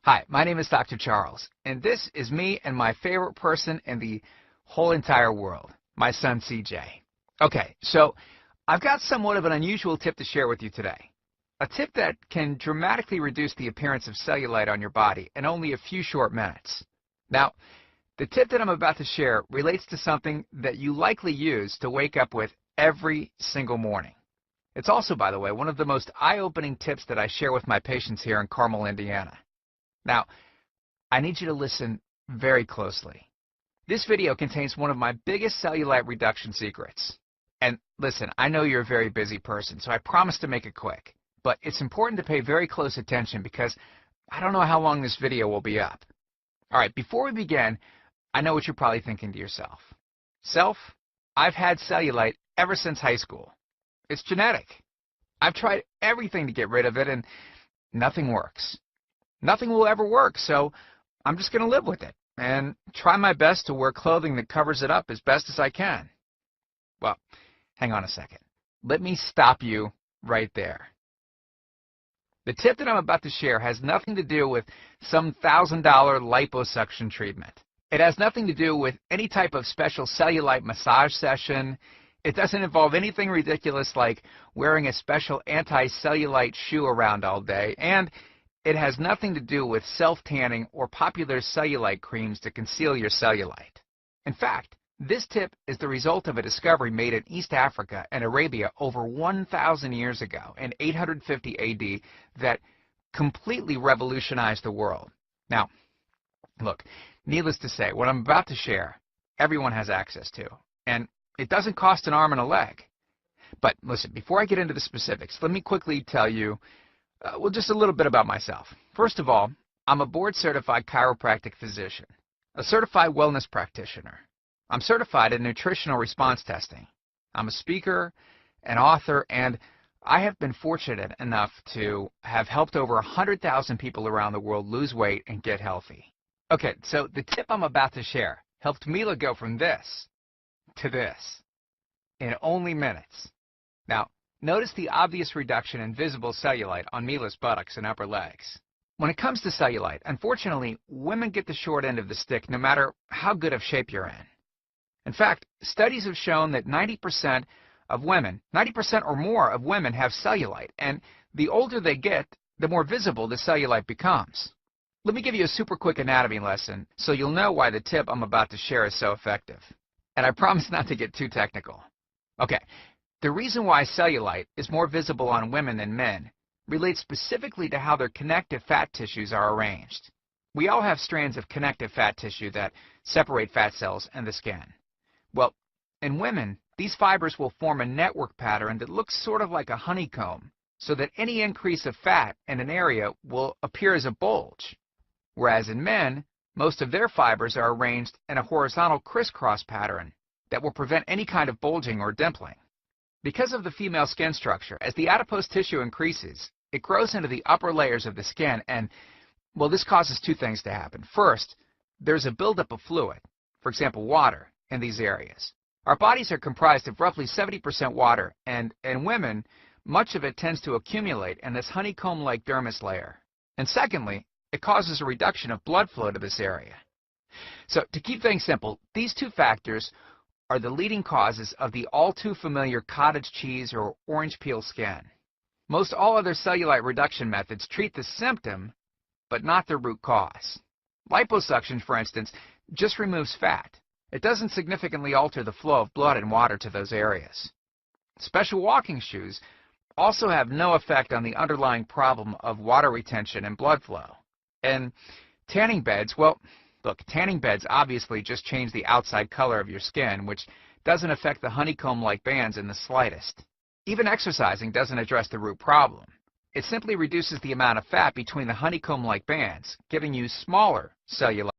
Hi, my name is Dr. Charles, and this is me and my favorite person in the whole entire world, my son CJ. Okay, so I've got somewhat of an unusual tip to share with you today. A tip that can dramatically reduce the appearance of cellulite on your body in only a few short minutes. Now, the tip that I'm about to share relates to something that you likely use to wake up with every single morning. It's also, by the way, one of the most eye-opening tips that I share with my patients here in Carmel, Indiana. Now, I need you to listen very closely. This video contains one of my biggest cellulite reduction secrets. And listen, I know you're a very busy person, so I promise to make it quick. But it's important to pay very close attention because I don't know how long this video will be up. All right, before we begin, I know what you're probably thinking to yourself. Self, I've had cellulite ever since high school. It's genetic. I've tried everything to get rid of it and nothing works. Nothing will ever work, so I'm just going to live with it and try my best to wear clothing that covers it up as best as I can. Well, hang on a second. Let me stop you right there. The tip that I'm about to share has nothing to do with some $1,000 liposuction treatment. It has nothing to do with any type of special cellulite massage session. It doesn't involve anything ridiculous like wearing a special anti-cellulite shoe around all day, and it has nothing to do with self-tanning or popular cellulite creams to conceal your cellulite. In fact, this tip is the result of a discovery made in East Africa and Arabia over 1,000 years ago in 850 AD that completely revolutionized the world. Now, look, needless to say, what I'm about to share, everyone has access to, and it doesn't cost an arm and a leg. But listen, before I get into the specifics, let me quickly tell you well, just a little bit about myself. First of all, I'm a board-certified chiropractic physician, a certified wellness practitioner. I'm certified in nutritional response testing. I'm a speaker, an author, and I have been fortunate enough to have helped over 100,000 people around the world lose weight and get healthy. Okay, so the tip I'm about to share helped Mila go from this to this in only minutes. Now, notice the obvious reduction in visible cellulite on Mila's buttocks and upper legs. When it comes to cellulite, unfortunately, women get the short end of the stick no matter how good of shape you're in. In fact, studies have shown that 90% of women, 90% or more of women have cellulite, and the older they get, the more visible the cellulite becomes. Let me give you a super quick anatomy lesson so you'll know why the tip I'm about to share is so effective. And I promise not to get too technical. Okay. The reason why cellulite is more visible on women than men relates specifically to how their connective fat tissues are arranged. We all have strands of connective fat tissue that separate fat cells in the skin. Well, in women, these fibers will form a network pattern that looks sort of like a honeycomb, so that any increase of fat in an area will appear as a bulge. Whereas in men, most of their fibers are arranged in a horizontal crisscross pattern that will prevent any kind of bulging or dimpling. Because of the female skin structure, as the adipose tissue increases, it grows into the upper layers of the skin and, well, this causes two things to happen. First, there's a buildup of fluid, for example, water, in these areas. Our bodies are comprised of roughly 70% water, and in women, much of it tends to accumulate in this honeycomb-like dermis layer. And secondly, it causes a reduction of blood flow to this area. So, to keep things simple, these two factors are the leading causes of the all-too-familiar cottage cheese or orange peel skin. Most all other cellulite reduction methods treat the symptom, but not the root cause. Liposuction, for instance, just removes fat. It doesn't significantly alter the flow of blood and water to those areas. Special walking shoes also have no effect on the underlying problem of water retention and blood flow. And tanning beds, well, look, tanning beds obviously just change the outside color of your skin, which doesn't affect the honeycomb-like bands in the slightest. Even exercising doesn't address the root problem. It simply reduces the amount of fat between the honeycomb-like bands, giving you smaller cellulite.